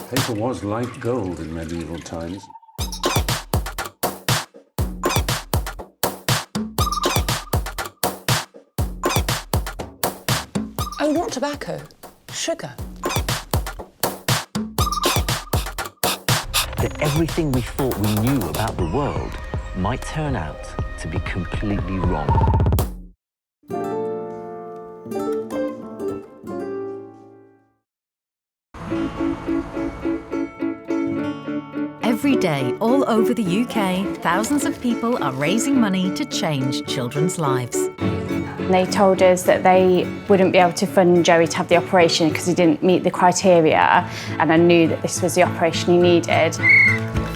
Paper was like gold in medieval times. Oh, not tobacco, sugar. That everything we thought we knew about the world might turn out to be completely wrong. Every day, all over the UK, thousands of people are raising money to change children's lives. They told us that they wouldn't be able to fund Joey to have the operation because he didn't meet the criteria, and I knew that this was the operation he needed.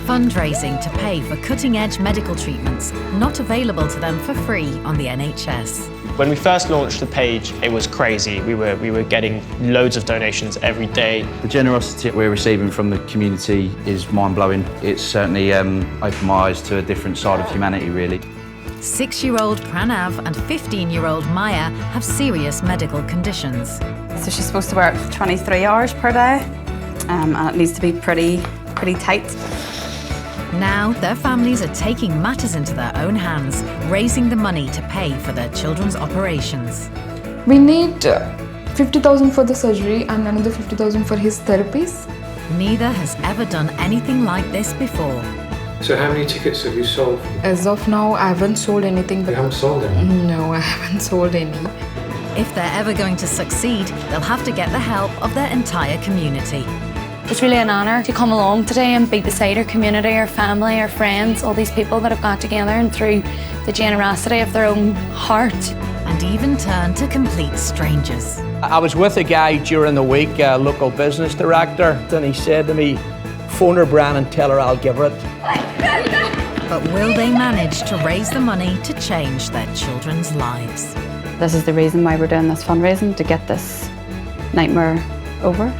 Fundraising to pay for cutting-edge medical treatments not available to them for free on the NHS. When we first launched the page, it was crazy. We were getting loads of donations every day. The generosity we're receiving from the community is mind-blowing. It's certainly opened my eyes to a different side of humanity, really. 6-year-old Pranav and 15-year-old Maya have serious medical conditions. So she's supposed to work 23 hours per day, and it needs to be pretty tight. Now, their families are taking matters into their own hands, raising the money to pay for their children's operations. We need 50,000 for the surgery and another 50,000 for his therapies. Neither has ever done anything like this before. So how many tickets have you sold? As of now, I haven't sold anything. You haven't sold any? No, I haven't sold any. If they're ever going to succeed, they'll have to get the help of their entire community. It's really an honour to come along today and be beside our community, our family, our friends, all these people that have got together and through the generosity of their own heart. And even turn to complete strangers. I was with a guy during the week, a local business director, and he said to me, phone her, Bran, and tell her I'll give her it. But will they manage to raise the money to change their children's lives? This is the reason why we're doing this fundraising, to get this nightmare over.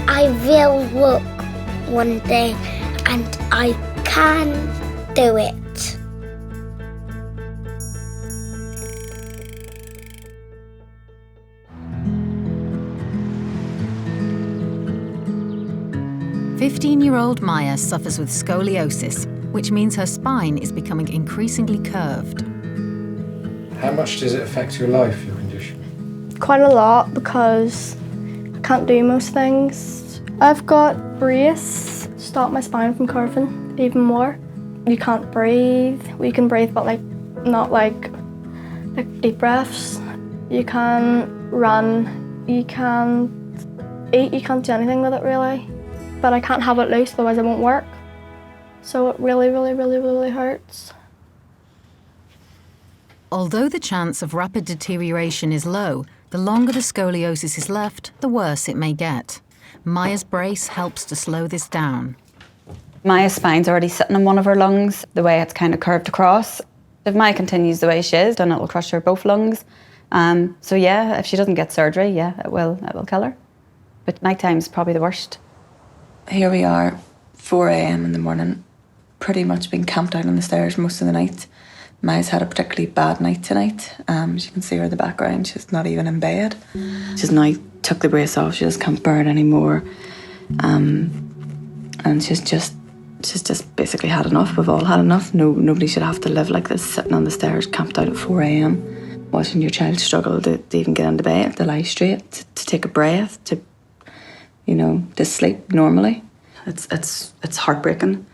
I will work one day and I can do it. "15-year-old Maya suffers with scoliosis, which means her spine is becoming increasingly curved. How much does it affect your life, your condition? Quite a lot, because I can't do most things. I've got brace, stop my spine from curving even more. You can't breathe. You can breathe, but not like deep breaths. You can't run. You can't eat. You can't do anything with it really. But I can't have it loose, otherwise it won't work. So it really, really, really, really hurts. Although the chance of rapid deterioration is low, the longer the scoliosis is left, the worse it may get. Maya's brace helps to slow this down. Maya's spine's already sitting in one of her lungs, the way it's kind of curved across. If Maya continues the way she is, then it'll crush her both lungs. So yeah, if she doesn't get surgery, yeah, it will kill her. But nighttime's probably the worst. Here we are, 4 a.m. in the morning, pretty much been camped out on the stairs most of the night. Maya's had a particularly bad night tonight. As you can see her in the background, she's not even in bed. She's now took the brace off, she just can't bear it anymore. And she's just basically had enough. We've all had enough. Nobody should have to live like this, sitting on the stairs, camped out at 4 a.m, watching your child struggle to even get into bed, to lie straight, to take a breath, to sleep normally. It's heartbreaking.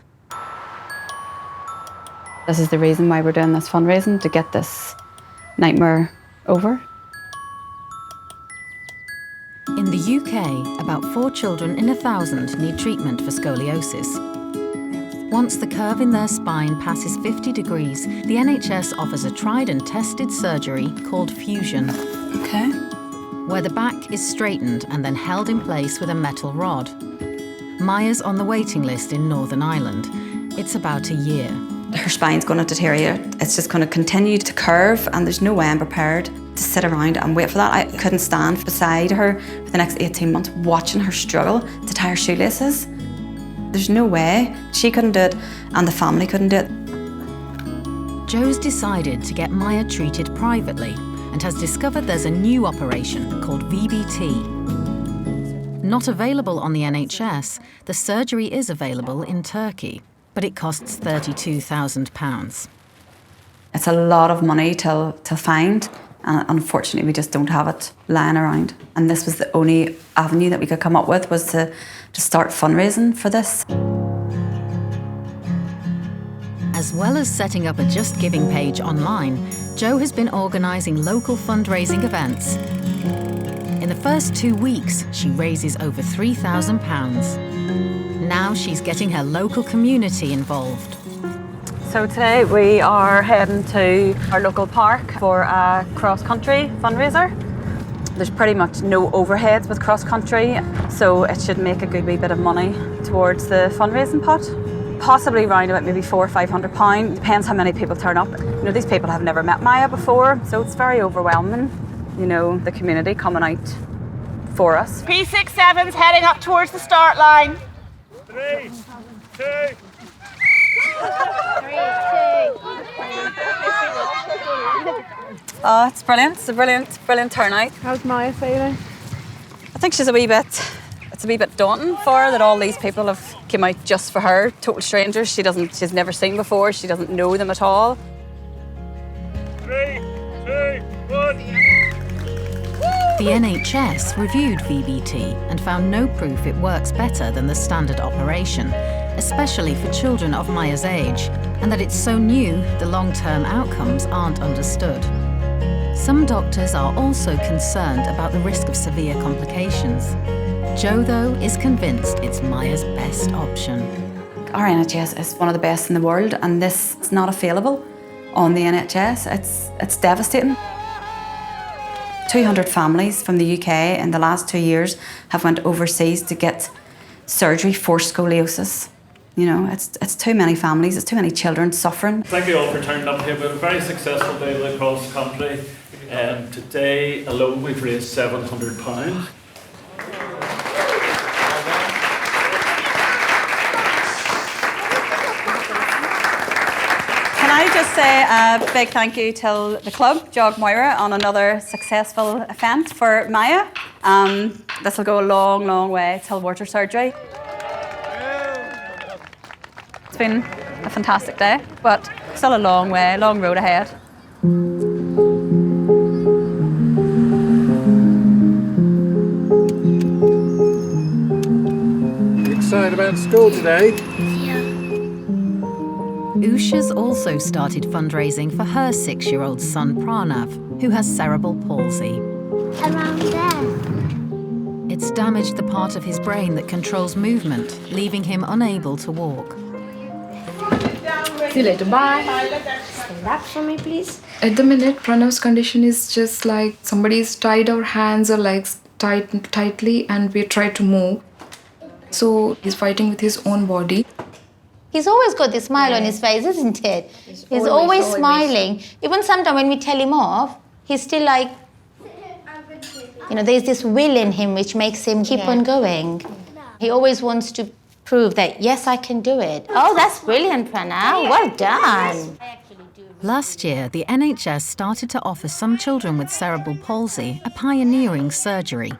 This is the reason why we're doing this fundraising, to get this nightmare over. In the UK, about 4 children in 1,000 need treatment for scoliosis. Once the curve in their spine passes 50 degrees, the NHS offers a tried and tested surgery called fusion. Okay. Where the back is straightened and then held in place with a metal rod. Maya's on the waiting list in Northern Ireland. It's about a year. Her spine's going to deteriorate. It's just going to continue to curve, and there's no way I'm prepared to sit around and wait for that. I couldn't stand beside her for the next 18 months watching her struggle to tie her shoelaces. There's no way. She couldn't do it, and the family couldn't do it. Joe's decided to get Maya treated privately and has discovered there's a new operation called VBT. Not available on the NHS, the surgery is available in Turkey, but it costs £32,000. It's a lot of money to find, and unfortunately we just don't have it lying around. And this was the only avenue that we could come up with, was to start fundraising for this. As well as setting up a Just Giving page online, Jo has been organising local fundraising events. In the first 2 weeks, she raises over £3,000. Now she's getting her local community involved. So today we are heading to our local park for a cross-country fundraiser. There's pretty much no overheads with cross-country, so it should make a good wee bit of money towards the fundraising pot. Possibly around about maybe £400 or £500. Depends how many people turn up. You know, these people have never met Maya before, so it's very overwhelming. You know, the community coming out for us. P67's heading up towards the start line. 3, 2. Oh, it's brilliant. It's a brilliant turnout. How's Maya feeling? I think she's a wee bit daunting for her that all these people have come out just for her, total strangers she's never seen before, she doesn't know them at all. 3, 2, 1. The NHS reviewed VBT and found no proof it works better than the standard operation, especially for children of Maya's age, and that it's so new the long-term outcomes aren't understood. Some doctors are also concerned about the risk of severe complications. Jo, though, is convinced it's Maya's best option. Our NHS is one of the best in the world, and this is not available on the NHS. It's devastating. 200 families from the UK in the last 2 years have went overseas to get surgery for scoliosis. You know, it's too many families, it's too many children suffering. Thank you all for turning up here. We had a very successful day across the country. Today alone we've raised £700. Can I just say a big thank you to the club, Jog Moira, on another successful event for Maya. This will go a long, long way till water surgery. It's been a fantastic day, but still a long way, long road ahead. You excited about school today? Usha's also started fundraising for her 6-year-old son Pranav, who has cerebral palsy. Around there. It's damaged the part of his brain that controls movement, leaving him unable to walk. See you later, bye. Stand up for me, please. At the minute, Pranav's condition is just like somebody's tied our hands or legs tightly and we try to move. So he's fighting with his own body. He's always got this smile on his face, isn't it? He's always smiling. Even sometimes when we tell him off, he's still like, you know, there's this will in him which makes him keep on going. He always wants to prove that, yes, I can do it. Oh, that's brilliant, Pranav. Well done. Last year, the NHS started to offer some children with cerebral palsy a pioneering surgery.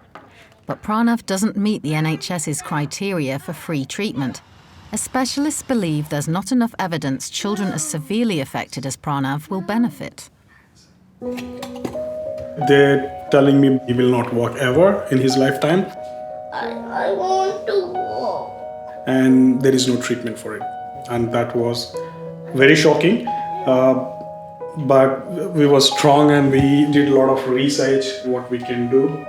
But Pranav doesn't meet the NHS's criteria for free treatment. As specialists believe there's not enough evidence children as severely affected as Pranav will benefit. They're telling me he will not walk ever in his lifetime. I want to walk. And there is no treatment for it. And that was very shocking. But we were strong and we did a lot of research what we can do.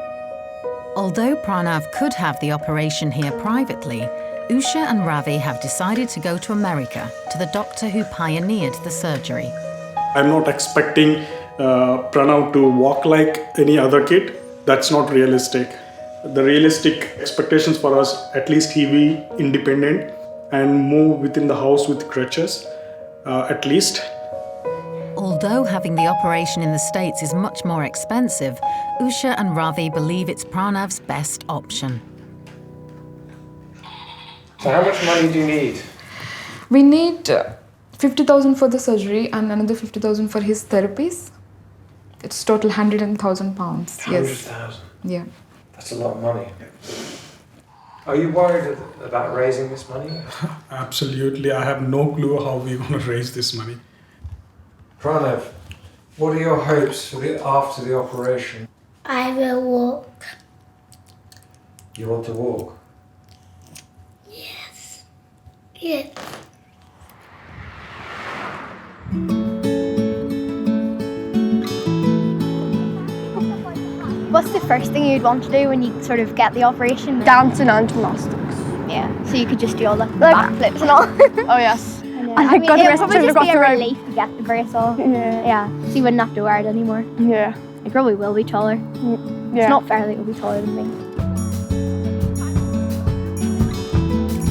Although Pranav could have the operation here privately, Usha and Ravi have decided to go to America, to the doctor who pioneered the surgery. I'm not expecting Pranav to walk like any other kid. That's not realistic. The realistic expectations for us, at least he be independent and move within the house with crutches, at least. Although having the operation in the States is much more expensive, Usha and Ravi believe it's Pranav's best option. So how much money do you need? We need 50,000 for the surgery and another 50,000 for his therapies. It's total £100,000. Yes. 100,000? Yeah. That's a lot of money. Are you worried about raising this money? Absolutely. I have no clue how we're going to raise this money. Pranav, what are your hopes for after the operation? I will walk. You want to walk? Yes. Yes. What's the first thing you'd want to do when you sort of get the operation? Dancing and gymnastics. Yeah, so you could just do all the backflips and all. Oh yes. I mean, it would probably just be a relief to get the brace off. Yeah, so you wouldn't have to wear it anymore. Yeah. You probably will be taller. Yeah. It's not fair that you'll be taller than me.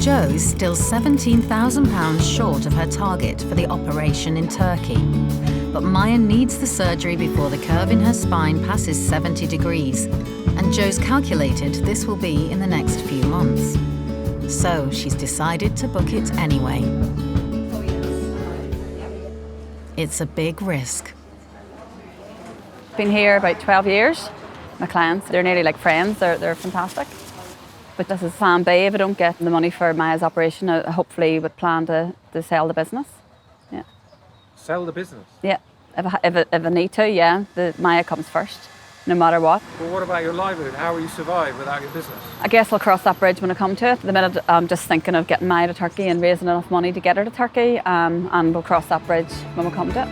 Jo is still £17,000 short of her target for the operation in Turkey. But Maya needs the surgery before the curve in her spine passes 70 degrees. And Jo's calculated this will be in the next few months. So she's decided to book it anyway. It's a big risk. Been here about 12 years. My clients, they're nearly like friends. They're fantastic. But this is plan B. If I don't get the money for Maya's operation, I hopefully would plan to sell the business. Yeah. Sell the business? Yeah. If I need to, yeah. Maya comes first, no matter what. Well, what about your livelihood? How will you survive without your business? I guess I'll cross that bridge when I come to it. At the minute, I'm just thinking of getting Maya to Turkey and raising enough money to get her to Turkey, and we'll cross that bridge when we come to it.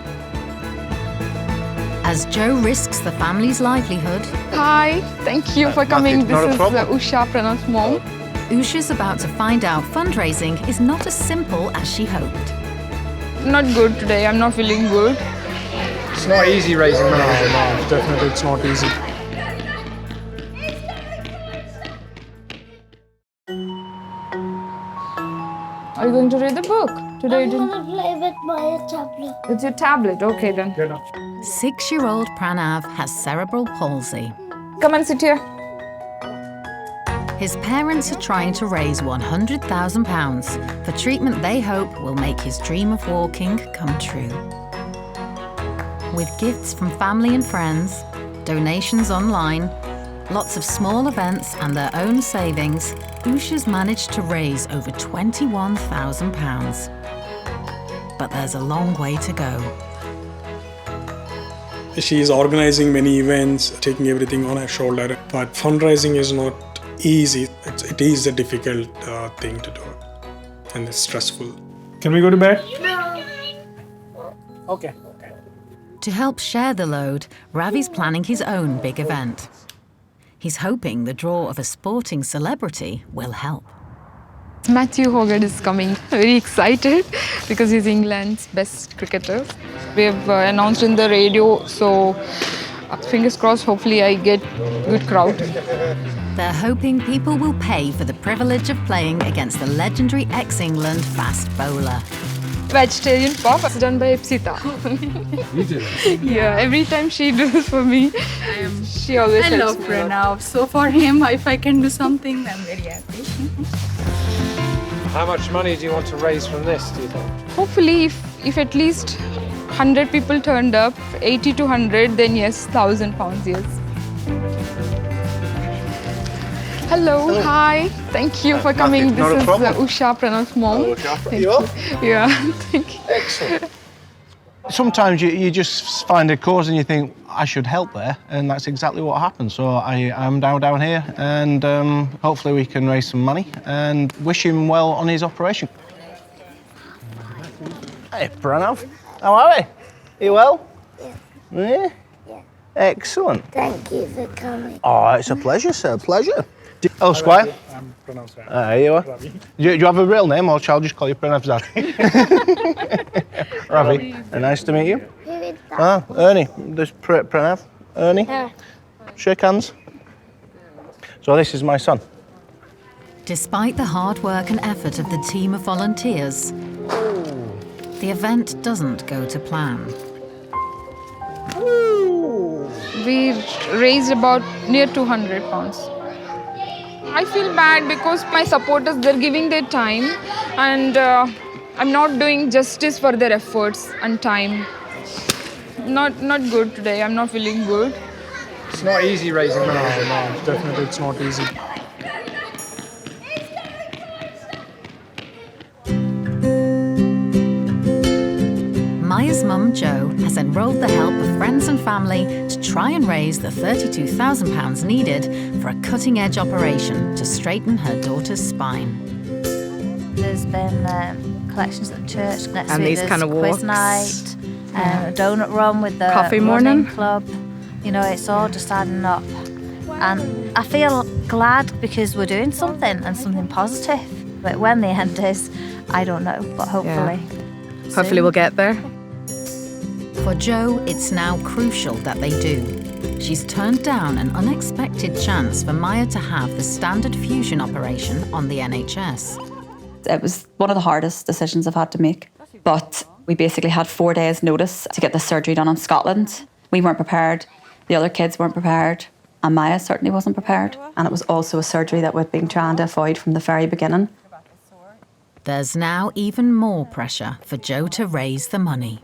As Jo risks the family's livelihood. Hi, thank you for coming. This is Usha, Pranav's mom. Usha's about to find out fundraising is not as simple as she hoped. Not good today, I'm not feeling good. It's not easy raising money. No, definitely it's not easy. Are you going to read the book? Today I'm going to play with my tablet. It's your tablet, okay then. 6-year-old Pranav has cerebral palsy. Come and sit here. His parents are trying to raise £100,000 for treatment they hope will make his dream of walking come true. With gifts from family and friends, donations online, lots of small events and their own savings, Usha's managed to raise over £21,000. But there's a long way to go. She is organizing many events, taking everything on her shoulder, but fundraising is not easy. It is a difficult thing to do, and it's stressful. Can we go to bed? No. Okay. To help share the load, Ravi's planning his own big event. He's hoping the draw of a sporting celebrity will help. Matthew Hogarth is coming. Very excited because he's England's best cricketer. We have announced in the radio, so fingers crossed, hopefully I get good crowd. They're hoping people will pay for the privilege of playing against the legendary ex-England fast bowler. Vegetarian pop done by Ipsita. You do? Yeah, every time she does for me, she always helps me. I love Pranav. So for him, if I can do something, I'm very happy. How much money do you want to raise from this, do you think? Hopefully, if at least 100 people turned up, 80 to 100, then yes, £1,000, yes. Hello, hi. Thank you for coming. This is Usha, Pranav's mom. Hello, Usha. Thank You well? Yeah, thank you. Excellent. Sometimes you just find a cause and you think, I should help there, and that's exactly what happened. So I am down here, and hopefully we can raise some money and wish him well on his operation. Hey, Pranav. How are we? You well? Yeah. Yeah? Excellent. Thank you for coming. Oh, it's a pleasure, sir. Pleasure. Hello, Squire. I'm Pranav's dad. You are? Ravi. Do you have a real name, or shall I just call you Pranav's dad? Ravi. Nice to meet you. Ah, Ernie. There's Pranav. Ernie. Yeah. Shake hands. So this is my son. Despite the hard work and effort of the team of volunteers, the event doesn't go to plan. We raised about near £200. I feel bad because my supporters, they're giving their time, and I'm not doing justice for their efforts and time. Not good today. I'm not feeling good. It's not easy raising money. No, definitely it's not easy. enrolled the help of friends and family to try and raise the £32,000 needed for a cutting-edge operation to straighten her daughter's spine. There's been collections at the church. Next And week these kind of quiz walks. night, a donut run with the Coffee running morning. club. You know, it's all just adding up. And I feel glad because we're doing something and something positive. But when the end is, I don't know, but hopefully. Hopefully we'll get there. For Jo, it's now crucial that they do. She's turned down an unexpected chance for Maya to have the standard fusion operation on the NHS. It was one of the hardest decisions I've had to make. But we basically had 4 days' notice to get the surgery done in Scotland. We weren't prepared, the other kids weren't prepared, and Maya certainly wasn't prepared. And it was also a surgery that we'd been trying to avoid from the very beginning. There's now even more pressure for Jo to raise the money.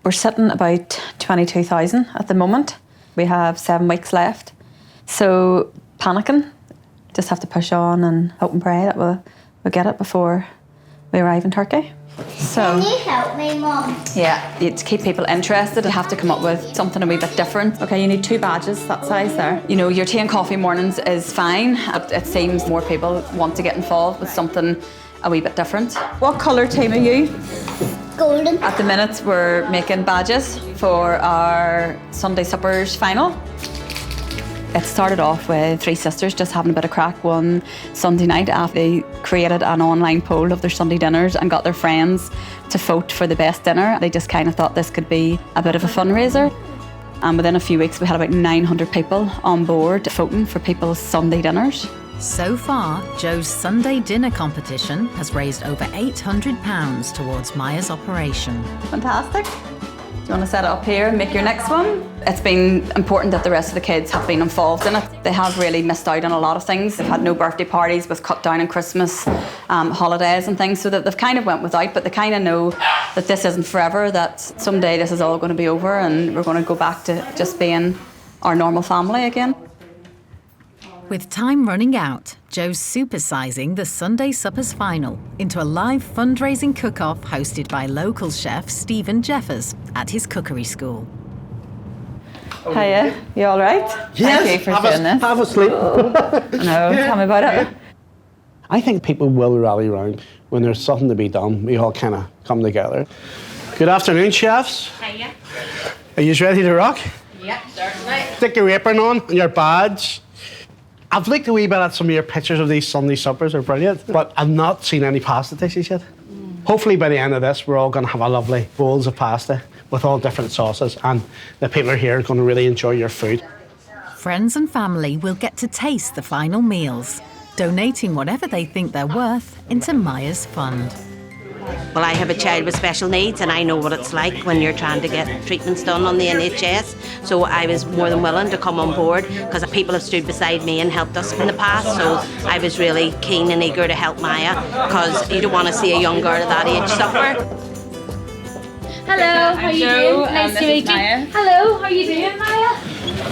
We're sitting about 22,000 at the moment. We have 7 weeks left. So panicking, just have to push on and hope and pray that we'll get it before we arrive in Turkey. So, Can you help me, Mum? yeah, to keep people interested, you have to come up with something a wee bit different. Okay, you need 2 badges that size there. You know, your tea and coffee mornings is fine. It seems more people want to get involved with something a wee bit different. What colour team are you? Golden. At the minute, we're making badges for our Sunday suppers final. It started off with 3 sisters just having a bit of crack one Sunday night after they created an online poll of their Sunday dinners and got their friends to vote for the best dinner. They just kind of thought this could be a bit of a fundraiser. And within a few weeks, we had about 900 people on board voting for people's Sunday dinners. So far, Jo's Sunday dinner competition has raised over £800 towards Maya's operation. Fantastic. Do you want to set it up here and make your next one? It's been important that the rest of the kids have been involved in it. They have really missed out on a lot of things. They've had no birthday parties with cut down on Christmas, holidays and things, so that they've kind of went without, but they kind of know that this isn't forever, that someday this is all going to be over and we're going to go back to just being our normal family again. With time running out, Jo's supersizing the Sunday Suppers final into a live fundraising cook-off hosted by local chef Stephen Jeffers at his cookery school. Hiya, you all right? Yes, Thank you for doing this. have a sleep. No, tell me about it. I think people will rally round when there's something to be done. We all kind of come together. Good afternoon, chefs. Hiya. Are you ready to rock? Yep, certainly. Stick your apron on and your badge. I've looked a wee bit at some of your pictures of these Sunday suppers, they're brilliant, but I've not seen any pasta dishes yet. Hopefully by the end of this, we're all going to have a lovely bowls of pasta with all different sauces, and the people here are going to really enjoy your food. Friends and family will get to taste the final meals, donating whatever they think they're worth into Maya's fund. Well, I have a child with special needs and I know what it's like when you're trying to get treatments done on the NHS. So I was more than willing to come on board because people have stood beside me and helped us in the past. So I was really keen and eager to help Maya because you don't want to see a young girl at that age suffer. Hello, how are you doing? Nice to meet you. Hello, how are you doing, Maya?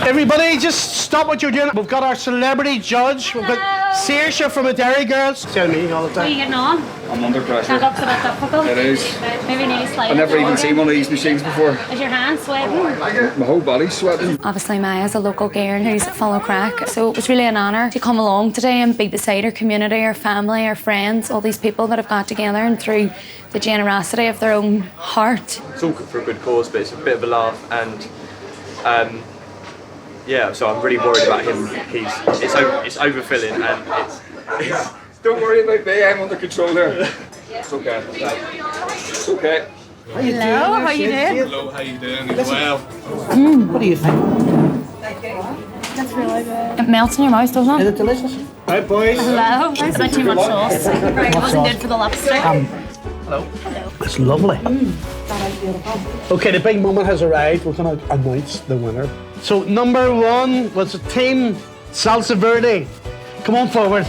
Everybody, just stop what you're doing. We've got our celebrity judge. We've got Saoirse from the Dairy Girls. Tell me all the How are you time. getting on? I'm under pressure. That looks a bit difficult. It is. Maybe need to slide I've never it even over. seen one of these machines before. Is your hand sweating? My whole body's sweating. Obviously, Maya's a local girl who's fellow crack, so it was really an honour to come along today and be beside her community, her family, her friends, all these people that have got together and through the generosity of their own heart. It's all for a good cause, but it's a bit of a laugh, and yeah, so I'm really worried about him. It's overfilling, and it's Don't worry about me, I'm under control here. It's okay. It's okay. Hello, how are you doing? Hello, how you doing? Well. What do you think? That's really good. It melts in your mouth, doesn't it? Is it delicious? Hi, boys. Hello. It's not too much sauce. It wasn't good for the lobster. Hello. It's lovely. Okay, the big moment has arrived. We're going to announce the winner. So number 1 was Team Salsa Verde. Come on forward.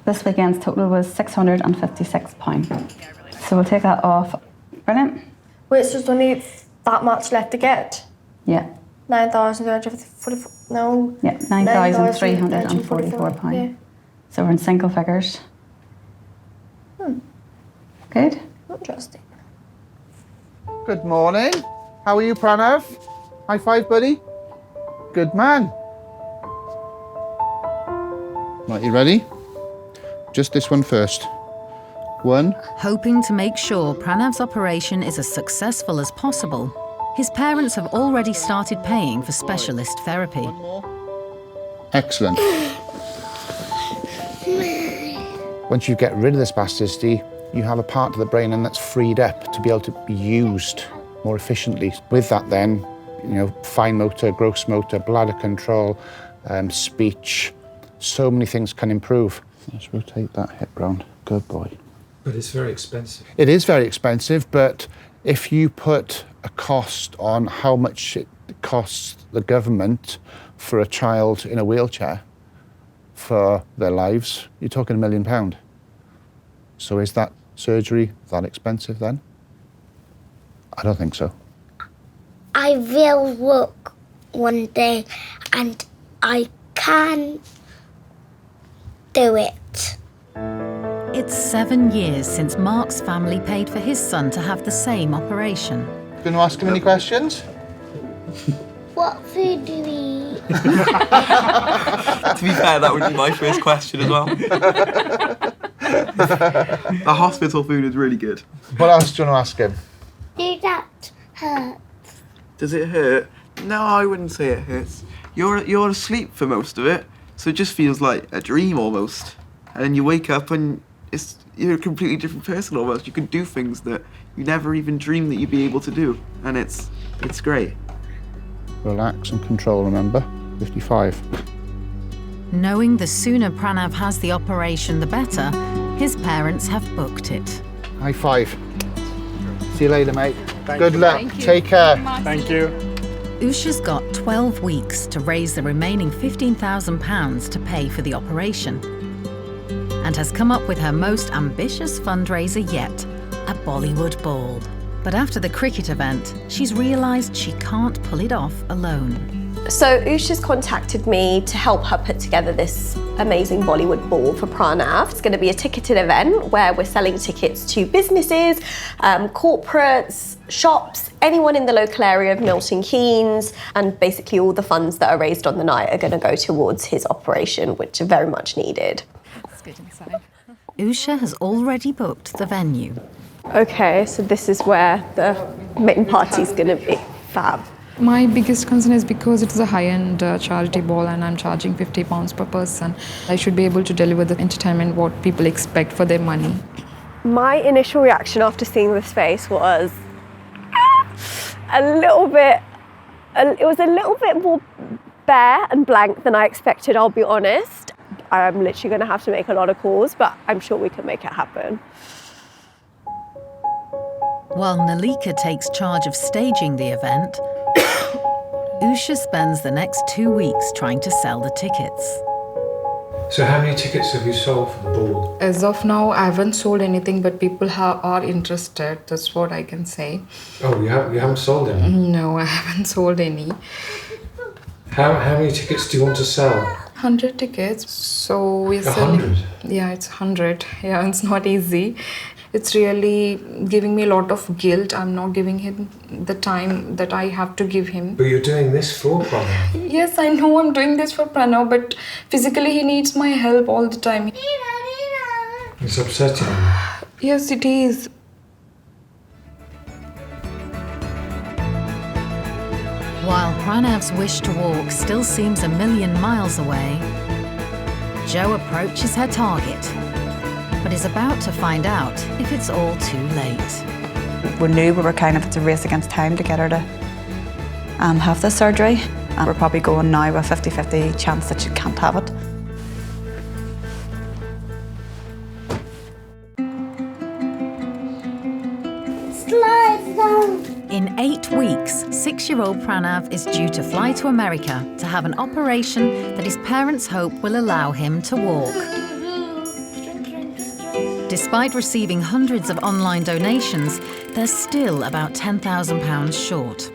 This weekend's total was £656. So we'll take that off. Brilliant. Wait, so there's only that much left to get? Yeah. 9,344. No. Yeah, £9,344. Yeah. So we're in single figures. Good. Interesting. Good morning. How are you, Pranav? High five, buddy. Good man. Right, you ready? Just this one first. 1. Hoping to make sure Pranav's operation is as successful as possible, his parents have already started paying for specialist therapy. Excellent. Once you get rid of the spasticity, you have a part of the brain and that's freed up to be able to be used more efficiently. With that then, fine motor, gross motor, bladder control, speech, so many things can improve. Let's rotate that hip round. Good boy. But it's very expensive. It is very expensive, but if you put a cost on how much it costs the government for a child in a wheelchair for their lives, you're talking £1 million. So is that surgery that expensive then? I don't think so. I will work one day and I can do it. It's 7 years since Mark's family paid for his son to have the same operation. Going to ask him any questions? What food do we eat? To be fair, that would be my first question as well. The hospital food is really good. What else do you want to ask him? Does that hurt? Does it hurt? No, I wouldn't say it hurts. You're asleep for most of it, so it just feels like a dream almost. And then you wake up and you're a completely different person almost. You can do things that you never even dreamed that you'd be able to do, and it's great. Relax and control, remember? 55. Knowing the sooner Pranav has the operation, the better, his parents have booked it. High five. See you later, mate. Thank Good you. luck. Thank you. Take care. Thank you. Usha's got 12 weeks to raise the remaining £15,000 to pay for the operation, and has come up with her most ambitious fundraiser yet, a Bollywood ball. But after the cricket event, she's realised she can't pull it off alone. So Usha's contacted me to help her put together this amazing Bollywood ball for Pranav. It's going to be a ticketed event where we're selling tickets to businesses, corporates, shops, anyone in the local area of Milton Keynes, and basically all the funds that are raised on the night are going to go towards his operation, which are very much needed. Let's get inside. Usha has already booked the venue. Okay, so this is where the main party's going to be. Fab. My biggest concern is because it's a high-end charity ball and I'm charging £50 per person. I should be able to deliver the entertainment what people expect for their money. My initial reaction after seeing this face was a little bit more bare and blank than I expected, I'll be honest. I'm literally going to have to make a lot of calls, but I'm sure we can make it happen. While Nalika takes charge of staging the event, Usha spends the next 2 weeks trying to sell the tickets. So how many tickets have you sold for the ball? As of now, I haven't sold anything, but people are interested. That's what I can say. Oh, you haven't sold any? No, I haven't sold any. How many tickets do you want to sell? 100 tickets. So we're selling. 100? Yeah, it's 100. Yeah, it's not easy. It's really giving me a lot of guilt. I'm not giving him the time that I have to give him. But you're doing this for Pranav. Yes, I know I'm doing this for Pranav, but physically he needs my help all the time. It's upsetting you. Yes, it is. While Pranav's wish to walk still seems a million miles away, Jo approaches her target, but is about to find out if it's all too late. We knew we were it's a race against time to get her to have this surgery. And we're probably going now with a 50-50 chance that she can't have it. Slide down. In 8 weeks, 6-year-old Pranav is due to fly to America to have an operation that his parents hope will allow him to walk. Despite receiving hundreds of online donations, they're still about £10,000 short.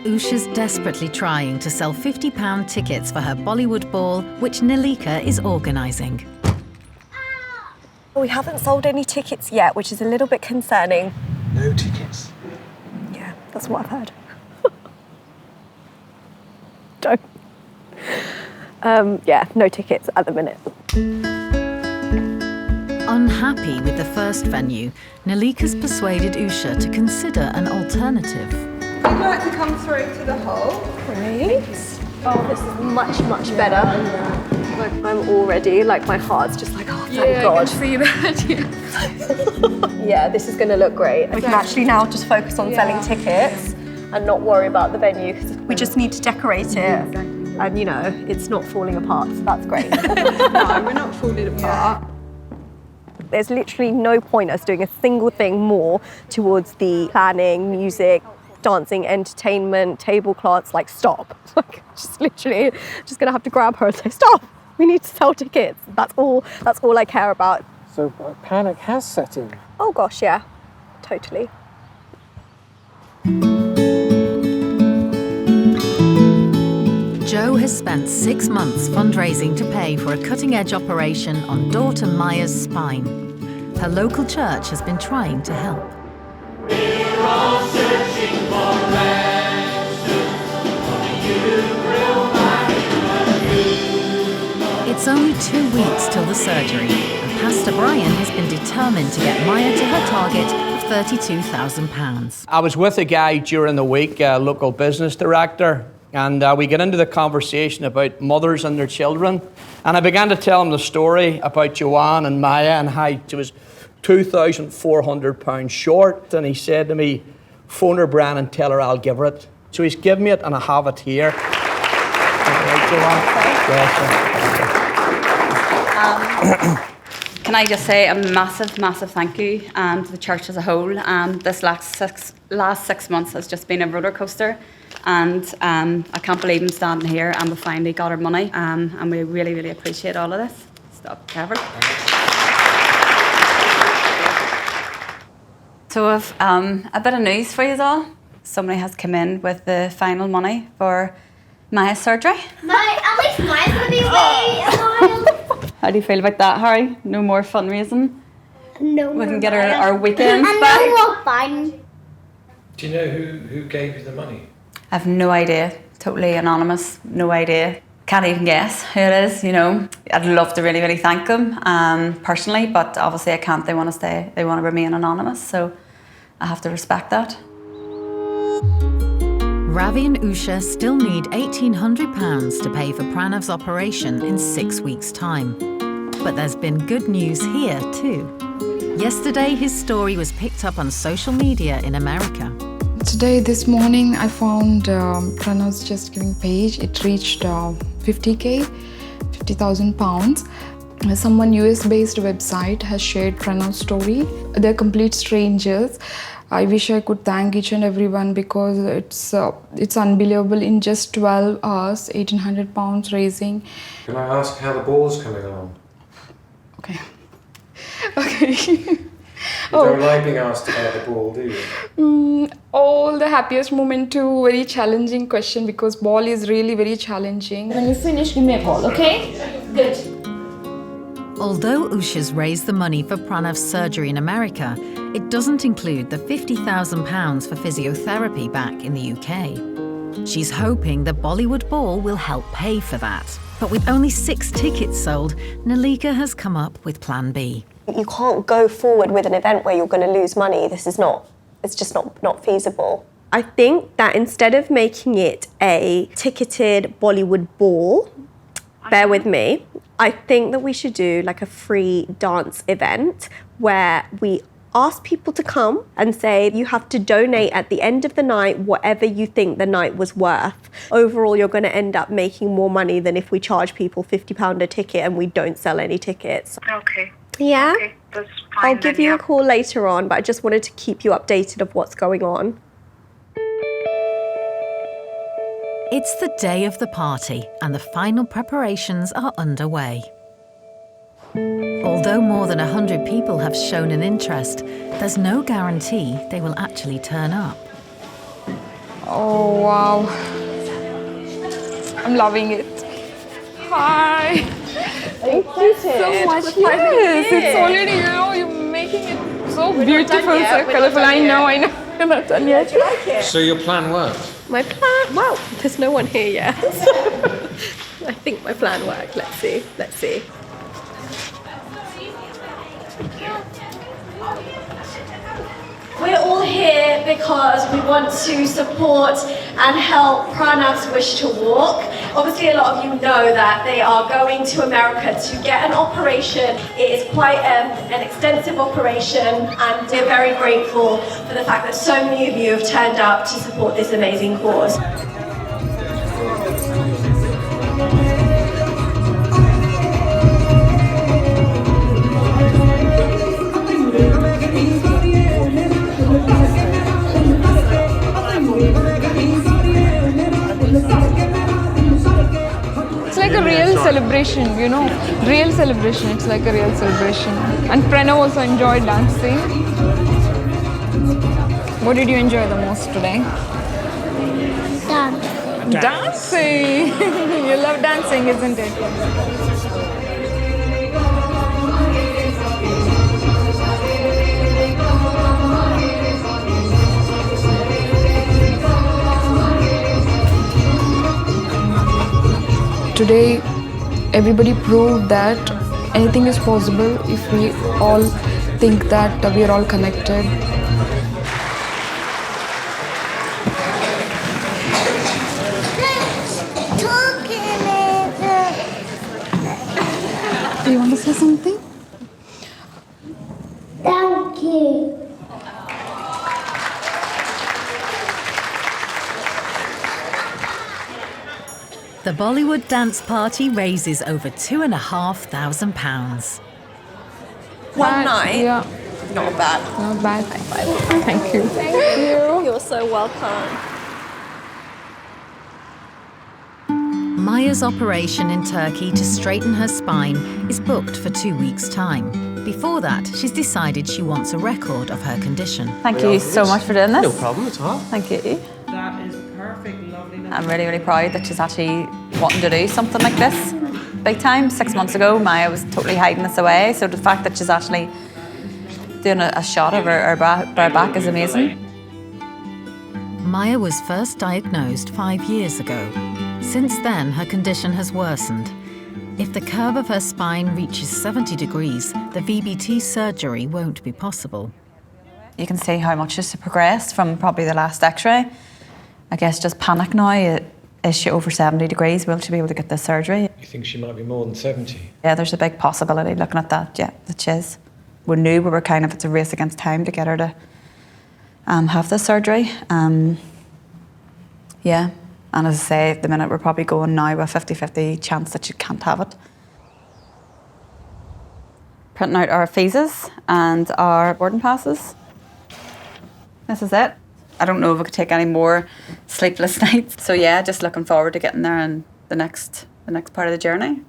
Usha's desperately trying to sell £50 tickets for her Bollywood ball, which Nalika is organising. We haven't sold any tickets yet, which is a little bit concerning. No tickets? Yeah, that's what I've heard. Don't. Yeah, no tickets at the minute. Unhappy with the first venue, Nalika's persuaded Usha to consider an alternative. We'd like to come through to the hall. Great. Oh, this is much, much better. Like, I'm already, like, my heart's just like, oh, thank God. I can see that, yeah. Yeah, this is going to look great. We can actually now just focus on selling tickets and not worry about the venue, because we just need to decorate it. And, you know, it's not falling apart, so that's great. No, we're not falling apart. There's literally no point us doing a single thing more towards the planning, music, dancing, entertainment, tablecloths. Like, stop. Like, just literally, just gonna have to grab her and say, stop. We need to sell tickets. That's all I care about. So panic has set in. Oh gosh, yeah, totally. Jo has spent 6 months fundraising to pay for a cutting-edge operation on daughter Maya's spine. Her local church has been trying to help. We're all searching for answers. It's only 2 weeks till the surgery, and Pastor Brian has been determined to get Maya to her target of £32,000. I was with a guy during the week, a local business director, and we get into the conversation about mothers and their children. And I began to tell him the story about Joanne and Maya and how she was £2,400 short. And he said to me, phone her, Brian, and tell her I'll give her it. So he's given me it, and I have it here. Right, Joanne? Can I just say a massive, massive thank you to the church as a whole. This last 6 months has just been a roller coaster. And I can't believe I'm standing here and we finally got our money, and we really, really appreciate all of this. Stop, Kevin. So I've a bit of news for you all. Somebody has come in with the final money for Maya's surgery. At least mine's gonna be way. How do you feel about that, Harry? No more fundraising? No We more can get Maya. our weekends And back. no more fun. Do you know who gave you the money? I have no idea. Totally anonymous. No idea. Can't even guess who it is, you know. I'd love to really, really thank them personally, but obviously I can't. They want to remain anonymous, so I have to respect that. Ravi and Usha still need £1,800 to pay for Pranav's operation in 6 weeks' time. But there's been good news here too. Yesterday, his story was picked up on social media in America. This morning, I found Pranav's Just Giving page. It reached 50,000 pounds. Someone US-based website has shared Pranav's story. They're complete strangers. I wish I could thank each and everyone because it's unbelievable. In just 12 hours, £1,800 raising. Can I ask how the ball's coming along? Okay. You don't like being asked about the ball, do you? All the happiest moment to very challenging question because ball is really very challenging. When you finish, give me a call, okay? Good. Although Usha's raised the money for Pranav's surgery in America, it doesn't include the £50,000 for physiotherapy back in the UK. She's hoping the Bollywood ball will help pay for that. But with only 6 tickets sold, Nalika has come up with Plan B. You can't go forward with an event where you're going to lose money. It's just not feasible. I think that instead of making it a ticketed Bollywood ball, bear with me, I think that we should do like a free dance event where we ask people to come and say you have to donate at the end of the night whatever you think the night was worth. Overall, you're going to end up making more money than if we charge people £50 a ticket and we don't sell any tickets. Okay. Yeah? Okay, that's fine. I'll give you a call later on, but I just wanted to keep you updated of what's going on. It's the day of the party and the final preparations are underway. Although more than 100 people have shown an interest, there's no guarantee they will actually turn up. Oh wow. I'm loving it. Hi. Thank you so much. Yes, it's already, you're making it so beautiful, so colourful. I know. I'm not done yet. Do you like it? So your plan worked? My plan? Well, there's no one here yet. I think my plan worked. Let's see. We're all here because we want to support and help Pranav's wish to walk. Obviously, a lot of you know that they are going to America to get an operation. It is quite an extensive operation, and we're very grateful for the fact that so many of you have turned up to support this amazing cause. It's like a real celebration, you know. Real celebration. It's like a real celebration. And Pranav also enjoyed dancing. What did you enjoy the most today? Dancing. You love dancing, isn't it? Today, everybody proved that anything is possible if we all think that we are all connected. Do you want to say something? Thank you. The Bollywood dance party raises over £2,500. One night? Yeah. Not bad. Not bad. Thank you. Thank you. You're so welcome. Maya's operation in Turkey to straighten her spine is booked for 2 weeks' time. Before that, she's decided she wants a record of her condition. Thank you so much for doing this. No problem at all. Thank you. That is perfect, lovely. I'm really, really proud that she's actually wanting to do something like this big time. 6 months ago, Maya was totally hiding this away. So the fact that she's actually doing a shot of her back is amazing. Maya was first diagnosed 5 years ago. Since then, her condition has worsened. If the curve of her spine reaches 70 degrees, the VBT surgery won't be possible. You can see how much she's progressed from probably the last x-ray. I guess just panic now. Is she over 70 degrees? Will she be able to get this surgery? You think she might be more than 70? Yeah, there's a big possibility looking at that, yeah, that she is. We knew we were kind of, it's a race against time to get her to have this surgery. Yeah, and as I say, at the minute we're probably going now with a 50-50 chance that she can't have it. Printing out our visas and our boarding passes. This is it. I don't know if I could take any more sleepless nights. So yeah, just looking forward to getting there and the next part of the journey.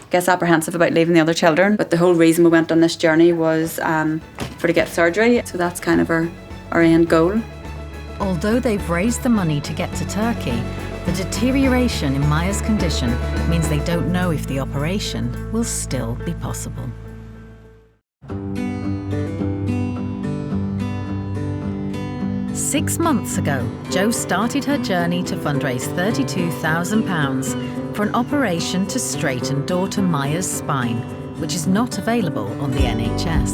Guess apprehensive about leaving the other children, but the whole reason we went on this journey was to get surgery. So that's kind of our end goal. Although they've raised the money to get to Turkey, the deterioration in Maya's condition means they don't know if the operation will still be possible. Six months ago, Jo started her journey to fundraise £32,000 for an operation to straighten daughter Maya's spine, which is not available on the NHS.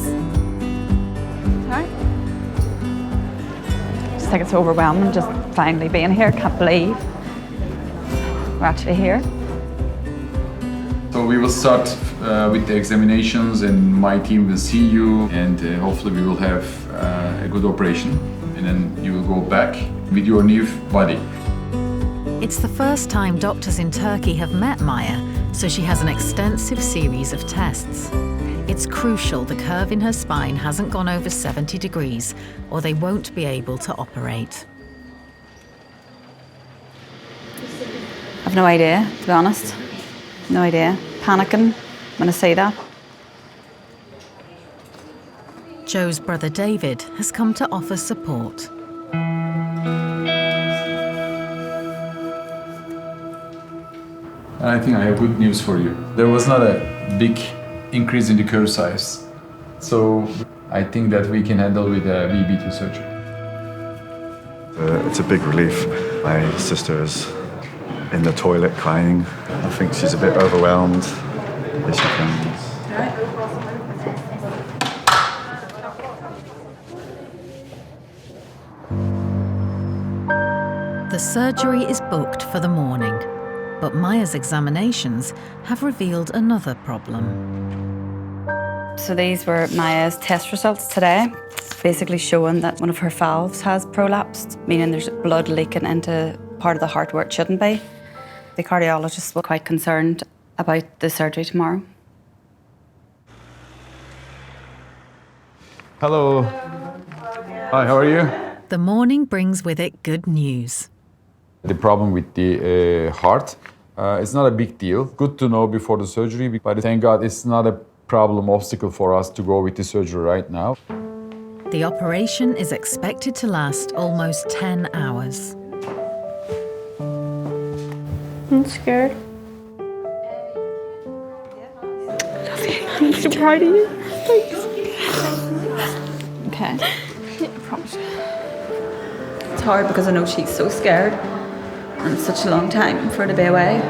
Sorry? I just think it's overwhelming just finally being here. Can't believe we're actually here. So we will start with the examinations, and my team will see you, and hopefully we will have a good operation. And then you will go back with your new body. It's the first time doctors in Turkey have met Maya, so she has an extensive series of tests. It's crucial the curve in her spine hasn't gone over 70 degrees, or they won't be able to operate. I've no idea, to be honest. No idea. Panicking when I say that. Joe's brother David has come to offer support. And I think I have good news for you. There was not a big increase in the curve size. So I think that we can handle with a VB2 surgery. It's a big relief. My sister is in the toilet crying. I think she's a bit overwhelmed. Here she comes. The surgery is booked for the morning, but Maya's examinations have revealed another problem. So these were Maya's test results today. It's basically showing that one of her valves has prolapsed, meaning there's blood leaking into part of the heart where it shouldn't be. The cardiologists were quite concerned about the surgery tomorrow. Hello. Hi, how are you? The morning brings with it good news. The problem with the heart, it's not a big deal. Good to know before the surgery, but thank God it's not a problem, obstacle for us to go with the surgery right now. The operation is expected to last almost 10 hours. I'm scared. I'm so proud of you. Okay. It's hard because I know she's so scared and it's such a long time for her to be away.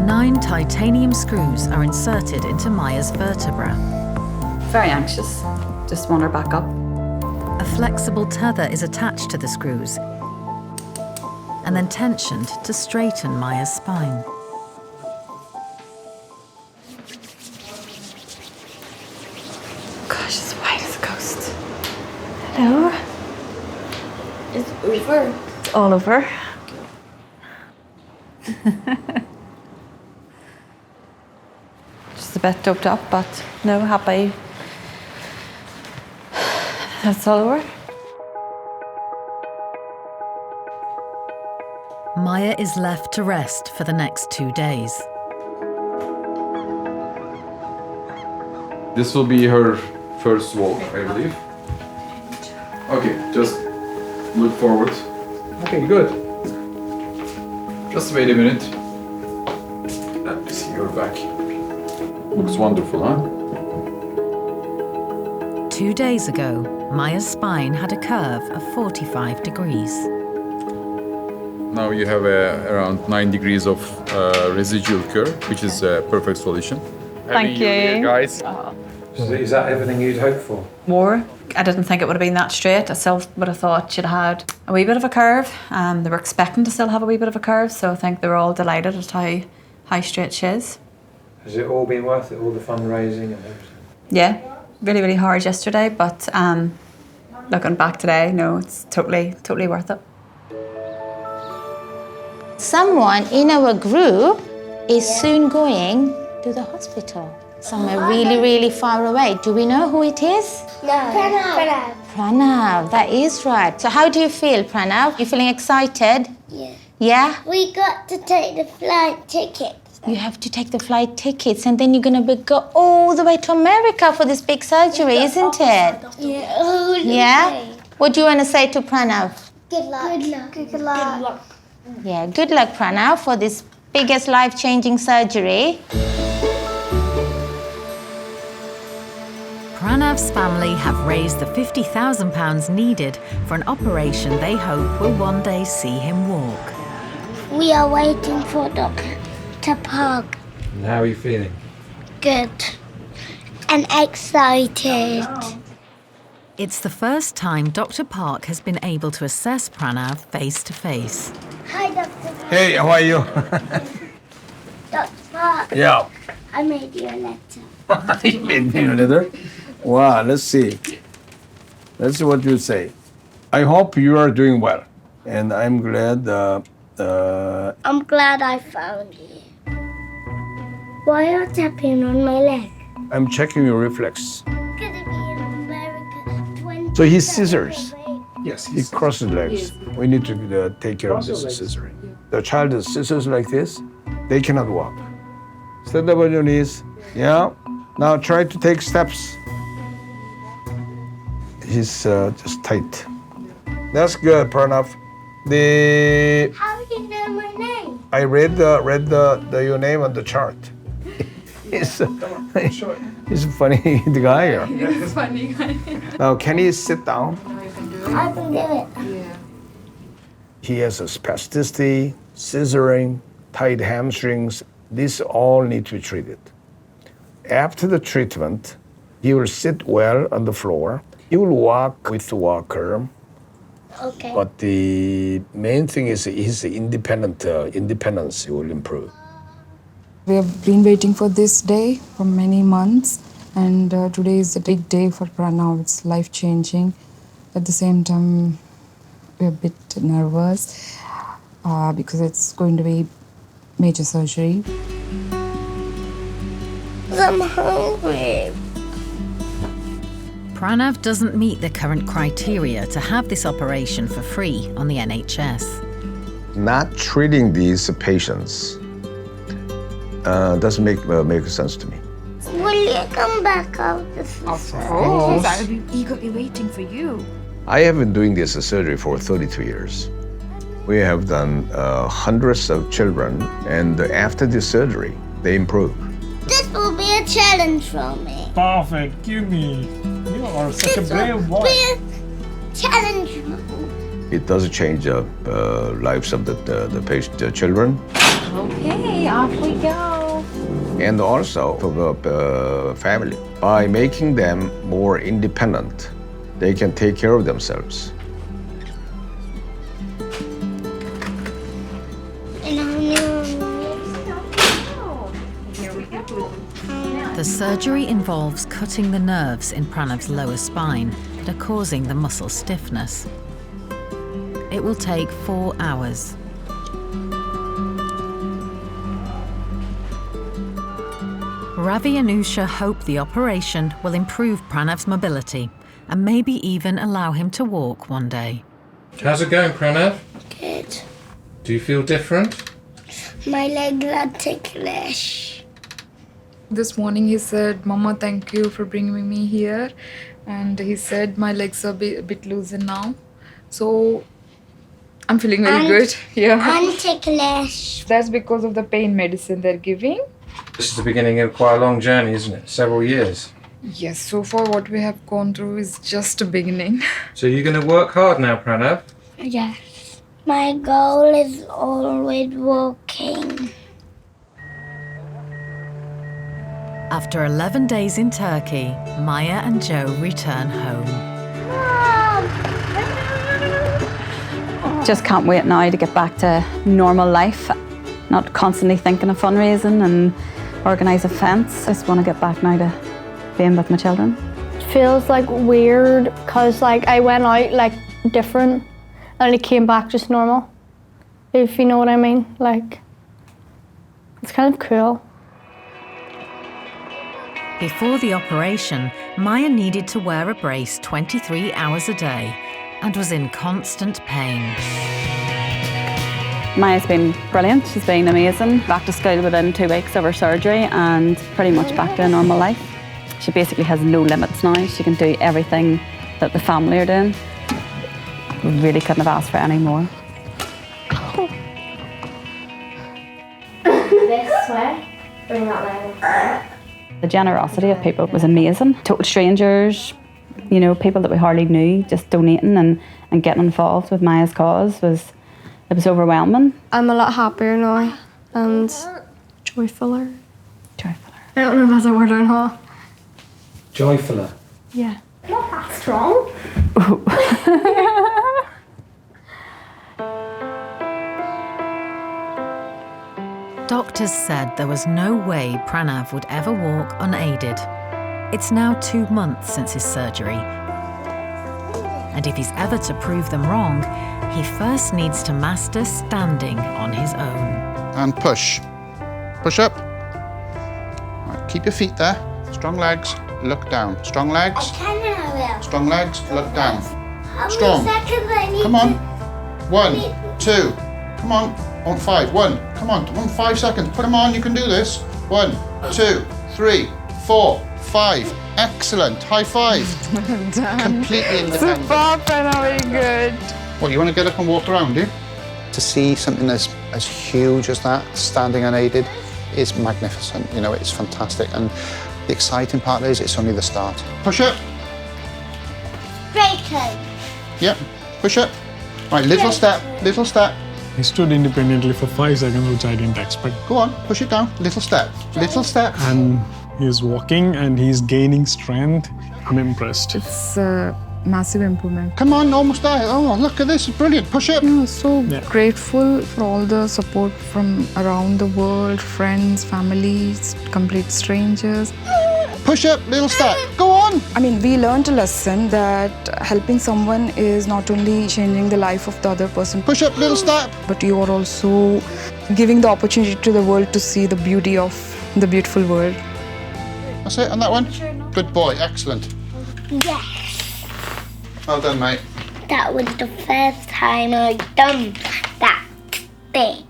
Nine titanium screws are inserted into Maya's vertebra. Very anxious. Just want her back up. A flexible tether is attached to the screws and then tensioned to straighten Maya's spine. Gosh, it's white as a ghost. Hello? It's over. It's all over. Just a bit doped up, but no, happy. That's all over. Maya is left to rest for the next 2 days. This will be her first walk, I believe. Okay, just look forward. Okay, good. Just wait a minute. Let me see your back. Looks wonderful, huh? 2 days ago, Maya's spine had a curve of 45 degrees. Now you have around 9 degrees of residual curve, which is a perfect solution. Thank you. Guys. So is that everything you'd hoped for? More. I didn't think it would have been that straight. I still would have thought she'd had a wee bit of a curve. They were expecting to still have a wee bit of a curve, so I think they were all delighted at how straight she is. Has it all been worth it, all the fundraising and everything? Yeah, really, really hard yesterday, but looking back today, no, it's totally worth it. Someone in our group is soon going to the hospital. Somewhere really, really far away. Do we know who it is? No. Pranav. Pranav, that is right. So how do you feel, Pranav? You feeling excited? Yeah. Yeah? We got to take the flight tickets. You have to take the flight tickets and then you're going to go all the way to America for this big surgery, isn't it? Yeah. Yeah? What do you want to say to Pranav? Good luck. Good luck. Good luck. Good luck. Yeah, good luck, Pranav, for this biggest life-changing surgery. Pranav's family have raised the £50,000 needed for an operation they hope will one day see him walk. We are waiting for Dr. Park. And how are you feeling? Good. And excited. It's the first time Dr. Park has been able to assess Pranav face to face. Hi, Dr. Park. Hey, how are you? Dr. Park. Yeah. I made you a letter. You made me a letter? Wow, let's see. Let's see what you say. I hope you are doing well. And I'm glad I'm glad I found you. Why are you tapping on my leg? I'm checking your reflex. Gonna be in America 20. So he's scissors. Yes. He crosses legs. We need to take care of this scissoring. The child is scissors like this, they cannot walk. Stand up on your knees. Yeah. Now try to take steps. He's just tight. That's good, Pranav. How do you know my name? I read your name on the chart. He's a funny guy here. He's funny guy. Now, can he sit down? I can do it. Yeah. He has a spasticity, scissoring, tight hamstrings. These all need to be treated. After the treatment, he will sit well on the floor. He will walk with the walker. Okay. But the main thing is his independence will improve. We have been waiting for this day for many months, and today is a big day for Pranav. It's life-changing. At the same time, we're a bit nervous because it's going to be major surgery. I'm hungry. Pranav doesn't meet the current criteria to have this operation for free on the NHS. Not treating these patients doesn't make sense to me. Will you come back out this Of course. I'll be eagerly waiting for you. I have been doing this surgery for 32 years. We have done hundreds of children, and after the surgery, they improve. This will be a challenge for me. Perfect, give me. You are such a brave boy. Be a challenge. It does change the lives of the patient, children, Okay, off we go. and also for the family. By making them more independent, they can take care of themselves. The surgery involves cutting the nerves in Pranav's lower spine that are causing the muscle stiffness. It will take 4 hours. Ravi and Usha hope the operation will improve Pranav's mobility and maybe even allow him to walk one day. How's it going, Pranav? Good. Do you feel different? My legs are ticklish. This morning he said, "Mama, thank you for bringing me here." And he said, "My legs are a bit looser now." So I'm feeling very good. Yeah. I'm ticklish. That's because of the pain medicine they're giving. This is the beginning of quite a long journey, isn't it? Several years. Yes, so far what we have gone through is just a beginning. So you're going to work hard now, Pranav? Yes. My goal is always walking. After 11 days in Turkey, Maya and Joe return home. Just can't wait now to get back to normal life. Not constantly thinking of fundraising and organise events. I just want to get back now to being with my children. It feels like weird because like I went out like different and I came back just normal. If you know what I mean. Like, it's kind of cool. Before the operation, Maya needed to wear a brace 23 hours a day and was in constant pain. Maya's been brilliant, she's been amazing. Back to school within 2 weeks of her surgery and pretty much back to a normal life. She basically has no limits now. She can do everything that the family are doing. We really couldn't have asked for any more. This way. Bring that leg. The generosity of people was amazing. Total strangers, you know, people that we hardly knew, just donating and getting involved with Maya's cause was overwhelming. I'm a lot happier now and joyfuller. Joyfuller. I don't know if that's a word or not. Joyfuller. Yeah. Not that strong. Doctors said there was no way Pranav would ever walk unaided. It's now 2 months since his surgery. And if he's ever to prove them wrong, he first needs to master standing on his own. And push. Push up. Right, keep your feet there. Strong legs, look down. Strong legs. Strong legs, look down. Strong. Come on. 1, 2. Come on. I want 5. 1. Come on, I want 5 seconds. Put them on, you can do this. 1, 2, 3, 4, 5. Excellent. High five. Completely independent. Super, Pranav, very good. What, you want to get up and walk around, do you? To see something as huge as that, standing unaided, is magnificent. You know, it's fantastic. And the exciting part is it's only the start. Push up. Breaker. Yep, push up. Right, little step, little step. He stood independently for 5 seconds, which I didn't expect. Go on, push it down. Little step, little step. And he's walking and he's gaining strength. I'm impressed. It's a massive improvement. Come on, almost there. Oh, look at this, brilliant. Push up. So grateful for all the support from around the world, friends, families, complete strangers. Push up, little step. Go on. I mean, we learned a lesson that helping someone is not only changing the life of the other person. Push up, little step. But you are also giving the opportunity to the world to see the beauty of the beautiful world. That's it on that one. Good boy, excellent. Yes. Well done, mate. That was the first time I'd done that thing.